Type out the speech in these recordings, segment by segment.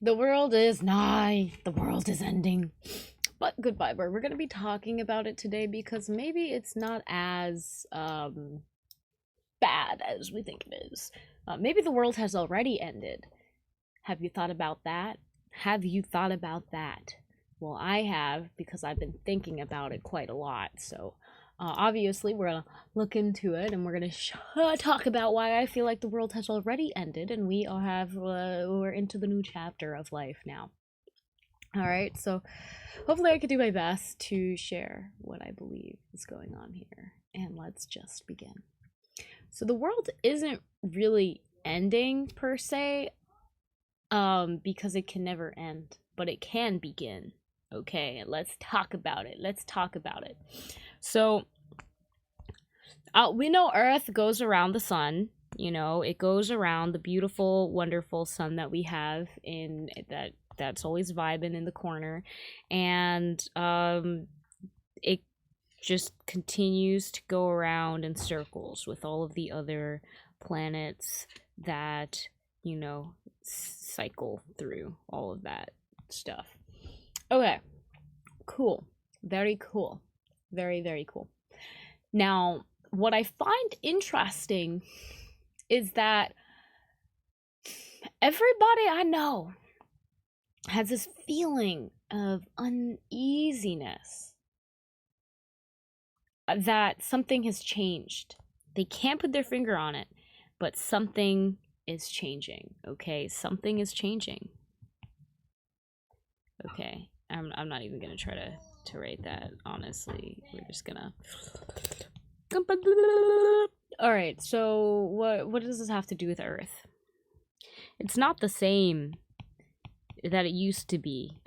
The world is nigh. The world is ending. But goodbye, bird. We're going to be talking about it today because maybe it's not as bad as we think it is. Maybe the world has already ended. Have you thought about that? Have you thought about that? Well, I have because I've been thinking about it quite a lot. So, obviously, we're gonna look into it and we're gonna talk about why I feel like the world has already ended and we're into the new chapter of life now. All right, so hopefully I can do my best to share what I believe is going on here. And let's just begin. So the world isn't really ending per se, because it can never end, but it can begin. Okay, let's talk about it. So, we know Earth goes around the sun. You know, it goes around the beautiful, wonderful sun that we have in that's always vibing in the corner, and it just continues to go around in circles with all of the other planets that, you know, cycle through all of that stuff. Okay, cool. Very cool. Very, very cool. Now, what I find interesting is that everybody I know has this feeling of uneasiness that something has changed. They can't put their finger on it, but something is changing. Okay, something is changing. Okay, I'm not even gonna try to rate that. Honestly, we're just gonna. All right. So what does this have to do with Earth? It's not the same that it used to be.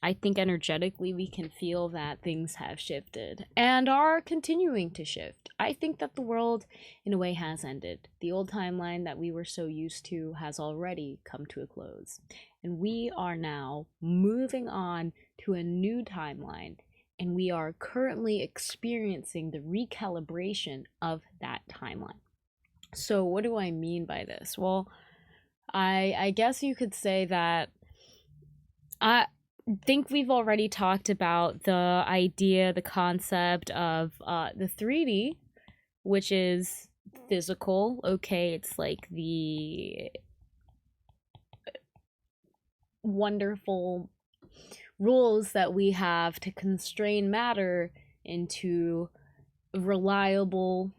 I think energetically we can feel that things have shifted and are continuing to shift. I think that the world, in a way, has ended. The old timeline that we were so used to has already come to a close. And we are now moving on to a new timeline. And we are currently experiencing the recalibration of that timeline. So, what do I mean by this? Well, I guess you could say that I think we've already talked about the idea, the concept of the 3D, which is physical. Okay, it's like the wonderful rules that we have to constrain matter into reliable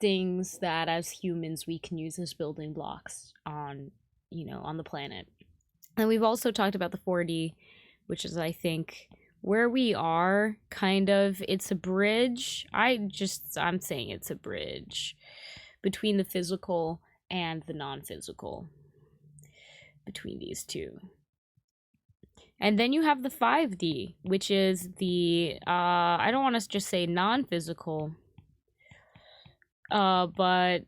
things that as humans we can use as building blocks on, you know, on the planet. And we've also talked about the 4D, which is, I think, where we are, kind of. It's a bridge. I'm saying it's a bridge between the physical and the non-physical, between these two. And then you have the 5D, which is the, I don't want to just say non-physical, but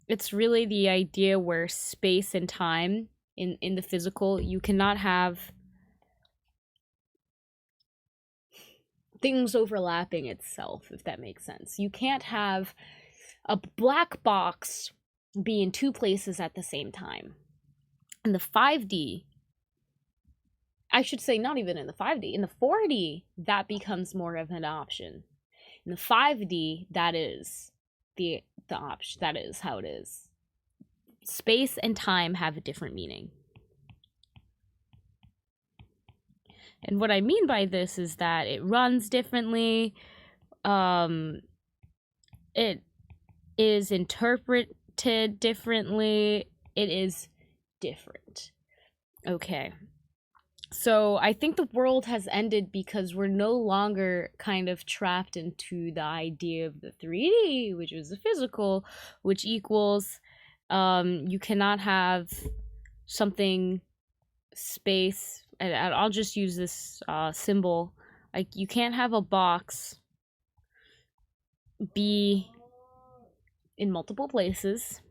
it's really the idea where space and time in the physical, you cannot have things overlapping itself, if that makes sense. You can't have a black box be in two places at the same time. In the 5D, I should say not even in the 5D, in the 4D, that becomes more of an option. In the 5D, that is the option. That is how it is. Space and time have a different meaning. And what I mean by this is that it runs differently. It is interpreted differently. It is different. Okay. So I think the world has ended because we're no longer kind of trapped into the idea of the 3D, which is the physical, which equals you cannot have something space, and I'll just use this symbol, like you can't have a box be in multiple places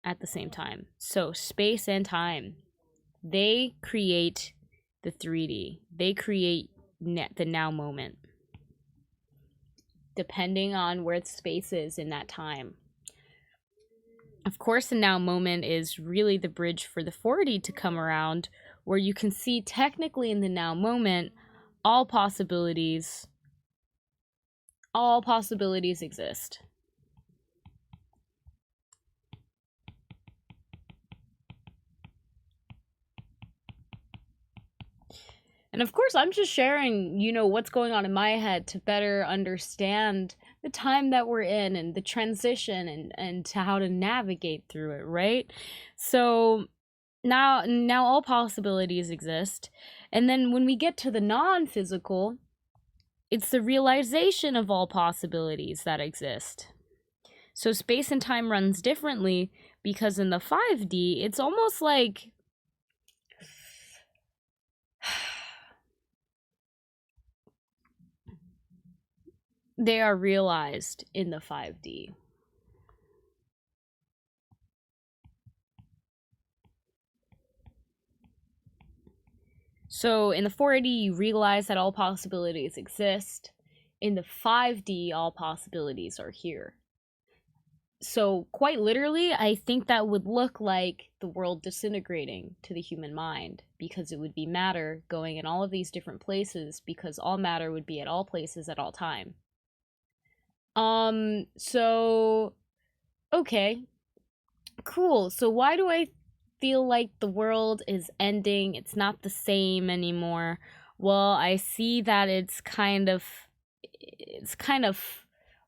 at the same time. So space and time, they create the 3D. They create the now moment, depending on where the space is in that time. Of course, the now moment is really the bridge for the 4D to come around, where you can see technically in the now moment, all possibilities exist. And of course, I'm just sharing, what's going on in my head to better understand the time that we're in and the transition and to how to navigate through it, right? So now all possibilities exist. And then when we get to the non-physical, it's the realization of all possibilities that exist. So space and time runs differently because in the 5D, it's almost like they are realized in the 5D. So in the 4D, you realize that all possibilities exist. In the 5D, all possibilities are here. So quite literally, I think that would look like the world disintegrating to the human mind, because it would be matter going in all of these different places, because all matter would be at all places at all time. So okay, cool. So why do I feel like the world is ending? It's not the same anymore. Well, I see that it's kind of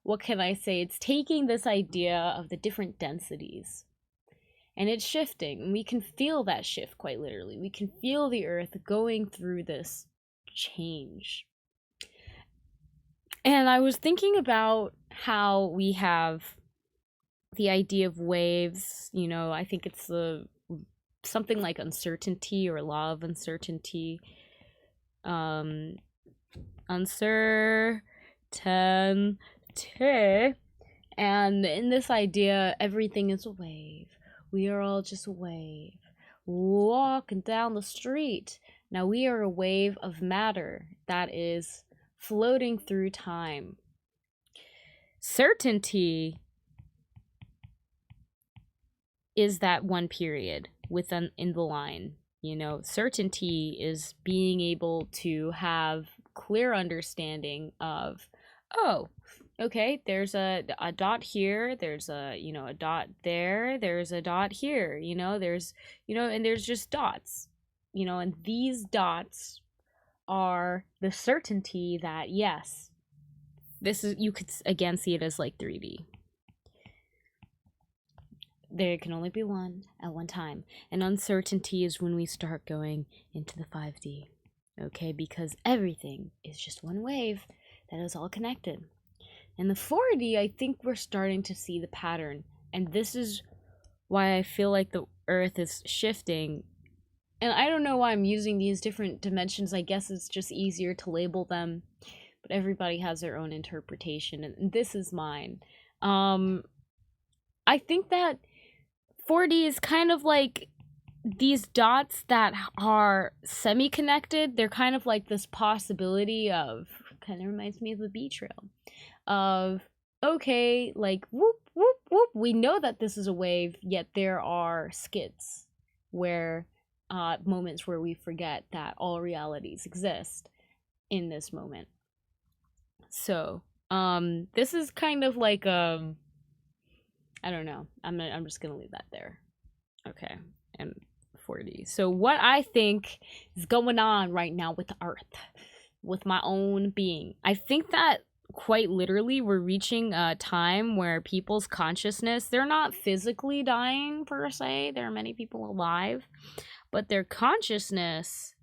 what can I say? It's taking this idea of the different densities and it's shifting. We can feel that shift quite literally. We can feel the earth going through this change. And I was thinking about how we have the idea of waves. I think it's something like uncertainty or law of uncertainty. Uncertainty. And in this idea, everything is a wave. We are all just a wave walking down the street. Now we are a wave of matter that is floating through time. Certainty is that one period within in the line. Certainty is being able to have clear understanding of, oh, okay, there's a dot here, there's a dot there, there's a dot here, there's and there's just dots, and these dots are the certainty that yes, this is, you could again see it as like 3D. There can only be one at one time. And uncertainty is when we start going into the 5D. Okay, because everything is just one wave that is all connected. In the 4D, I think we're starting to see the pattern. And this is why I feel like the earth is shifting. And I don't know why I'm using these different dimensions. I guess it's just easier to label them. But everybody has their own interpretation. And this is mine. I think that 4D is kind of like these dots that are semi-connected. They're kind of like this possibility of, kind of reminds me of a bee trail, of, okay, like, whoop, whoop, whoop, we know that this is a wave, yet there are skids where, moments where we forget that all realities exist in this moment. So, this is kind of like, I don't know. I'm just gonna leave that there. Okay, and 4D. So what I think is going on right now with the Earth, with my own being, I think that quite literally we're reaching a time where people's consciousness, they're not physically dying per se. There are many people alive, but their consciousness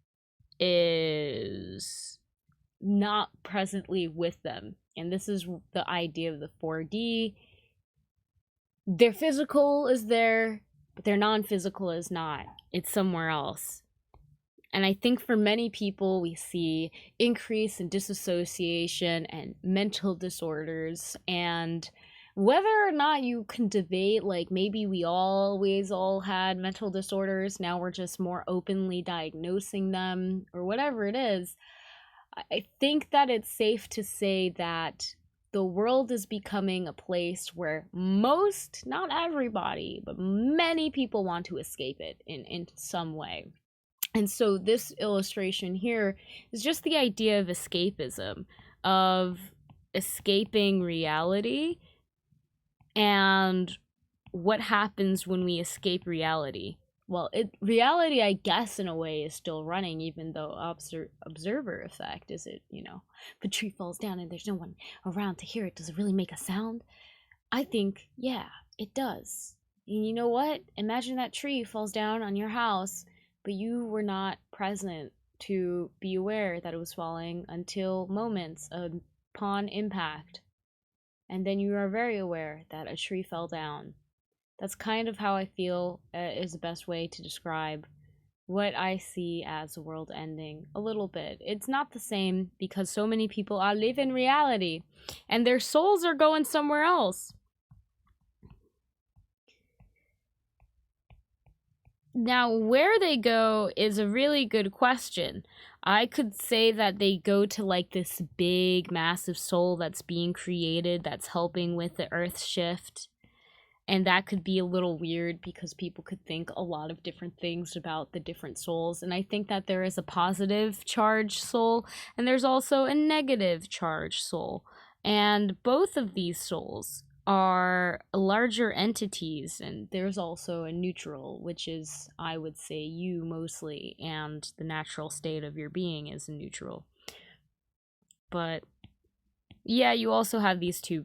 is not presently with them. And this is the idea of the 4D. Their physical is there, but their non-physical is not. It's somewhere else. And I think for many people, we see increase in disassociation and mental disorders. And whether or not you can debate, like maybe we always all had mental disorders, now we're just more openly diagnosing them, or whatever it is, I think that it's safe to say that the world is becoming a place where most, not everybody, but many people want to escape it in some way. And so this illustration here is just the idea of escapism, of escaping reality, and what happens when we escape reality. Well, reality, I guess, in a way, is still running, even though observer effect is it, if a tree falls down and there's no one around to hear it, does it really make a sound? I think, yeah, it does. And you know what? Imagine that tree falls down on your house, but you were not present to be aware that it was falling until moments upon impact. And then you are very aware that a tree fell down. That's kind of how I feel is the best way to describe what I see as the world ending a little bit. It's not the same because so many people are living reality and their souls are going somewhere else. Now, where they go is a really good question. I could say that they go to like this big, massive soul that's being created, that's helping with the earth shift. And that could be a little weird because people could think a lot of different things about the different souls. And I think that there is a positive charged soul and there's also a negative charged soul. And both of these souls are larger entities, and there's also a neutral, which is, I would say, you mostly, and the natural state of your being is a neutral. But yeah, you also have these two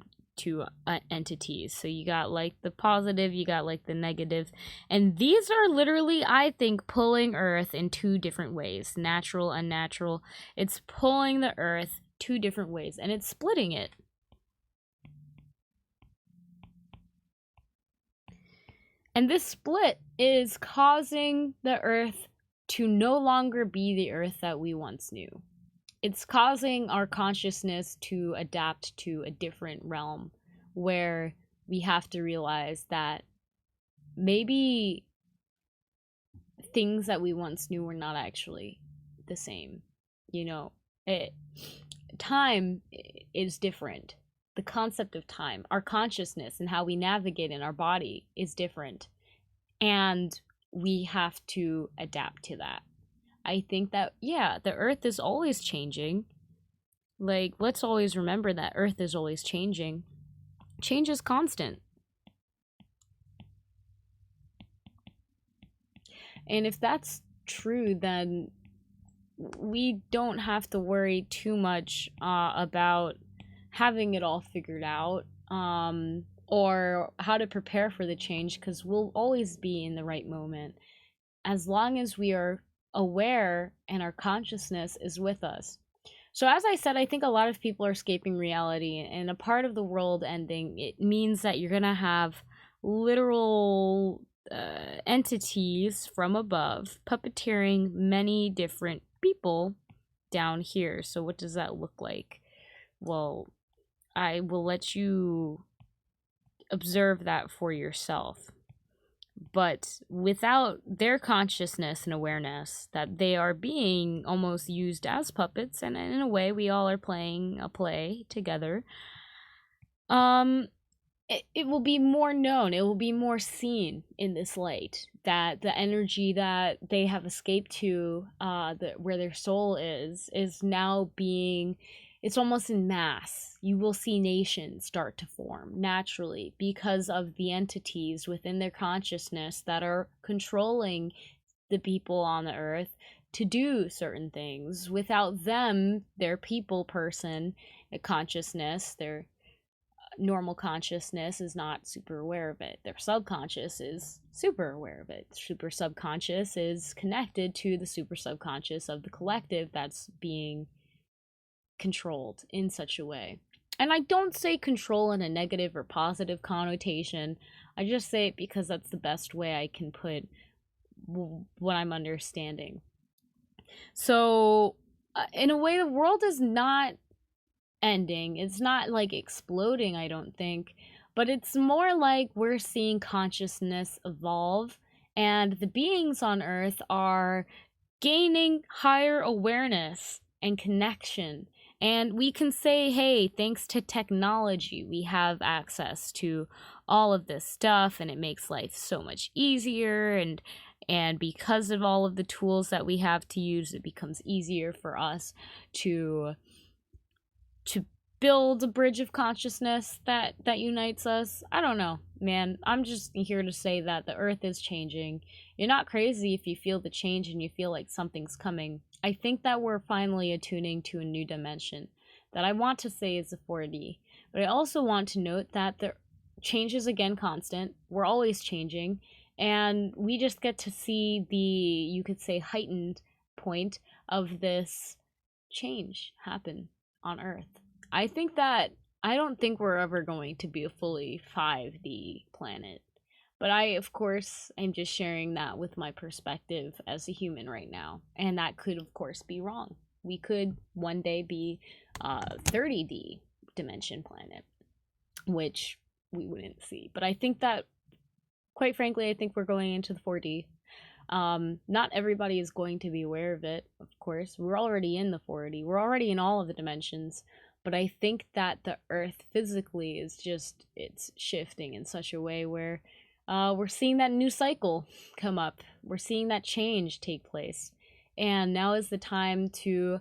entities. So you got like the positive, you got like the negative, and these are literally, I think, pulling Earth in two different ways, natural, unnatural. It's pulling the Earth two different ways, and it's splitting it. And this split is causing the Earth to no longer be the Earth that we once knew. It's causing our consciousness to adapt to a different realm where we have to realize that maybe things that we once knew were not actually the same. Time is different. The concept of time, our consciousness and how we navigate in our body is different. And we have to adapt to that. I think that, yeah, the Earth is always changing. Like, let's always remember that Earth is always changing. Change is constant. And if that's true, then we don't have to worry too much about having it all figured out, or how to prepare for the change, because we'll always be in the right moment as long as we are aware and our consciousness is with us. So as I said, I think a lot of people are escaping reality, and a part of the world ending, it means that you're gonna have literal entities from above puppeteering many different people down here. So what does that look like? Well, I will let you observe that for yourself. But without their consciousness and awareness that they are being almost used as puppets, and in a way we all are playing a play together, it will be more known, it will be more seen in this light, that the energy that they have escaped to, where their soul is now being, it's almost in mass. You will see nations start to form naturally because of the entities within their consciousness that are controlling the people on the earth to do certain things. Without them, their people person consciousness, their normal consciousness is not super aware of it. Their subconscious is super aware of it. Super subconscious is connected to the super subconscious of the collective that's being controlled in such a way. And I don't say control in a negative or positive connotation. I just say it because that's the best way I can put what I'm understanding. So, in a way, the world is not ending. It's not like exploding, I don't think. But it's more like we're seeing consciousness evolve, and the beings on Earth are gaining higher awareness and connection. And we can say, hey, thanks to technology, we have access to all of this stuff and it makes life so much easier, and because of all of the tools that we have to use, it becomes easier for us to build a bridge of consciousness that unites us. I don't know, man. I'm just here to say that the earth is changing. You're not crazy if you feel the change and you feel like something's coming. I think that we're finally attuning to a new dimension that I want to say is the 4D. But I also want to note that the change is again constant. We're always changing, and we just get to see the, you could say, heightened point of this change happen on earth. I think that I don't think we're ever going to be a fully 5D planet. But I, of course, am just sharing that with my perspective as a human right now. And that could, of course, be wrong. We could one day be a 30D dimension planet, which we wouldn't see. But I think that, quite frankly, I think we're going into the 4D. Not everybody is going to be aware of it, of course. We're already in the 4D. We're already in all of the dimensions. But I think that the earth physically is just, it's shifting in such a way where we're seeing that new cycle come up. We're seeing that change take place. And now is the time to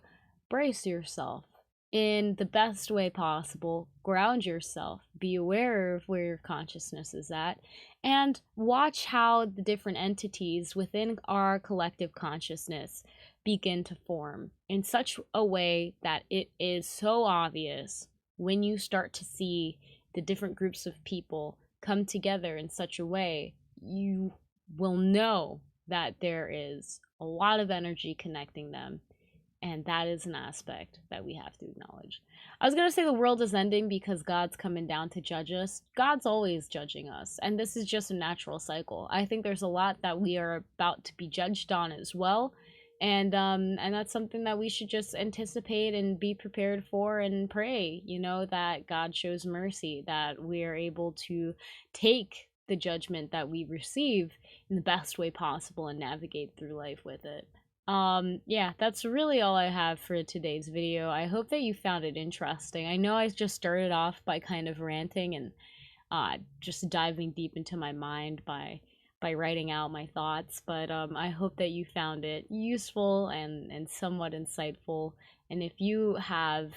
brace yourself in the best way possible. Ground yourself. Be aware of where your consciousness is at. And watch how the different entities within our collective consciousness begin to form in such a way that it is so obvious when you start to see the different groups of people come together in such a way, you will know that there is a lot of energy connecting them, and that is an aspect that we have to acknowledge. I was going to say the world is ending because God's coming down to judge us. God's always judging us, and this is just a natural cycle. I think there's a lot that we are about to be judged on as well. And that's something that we should just anticipate and be prepared for and pray, you know, that God shows mercy, that we are able to take the judgment that we receive in the best way possible and navigate through life with it. Yeah, that's really all I have for today's video. I hope that you found it interesting. I know I just started off by kind of ranting and just diving deep into my mind by writing out my thoughts, but I hope that you found it useful and somewhat insightful. And if you have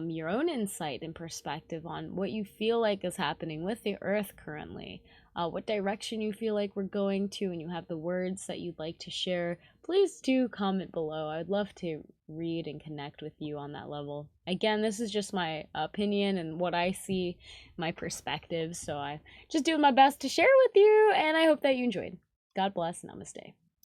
your own insight and perspective on what you feel like is happening with the earth currently, what direction you feel like we're going to, and you have the words that you'd like to share, please do comment below. I'd love to read and connect with you on that level. Again, this is just my opinion and what I see, my perspective, so I just doing my best to share with you, and I hope that you enjoyed. God bless. Namaste.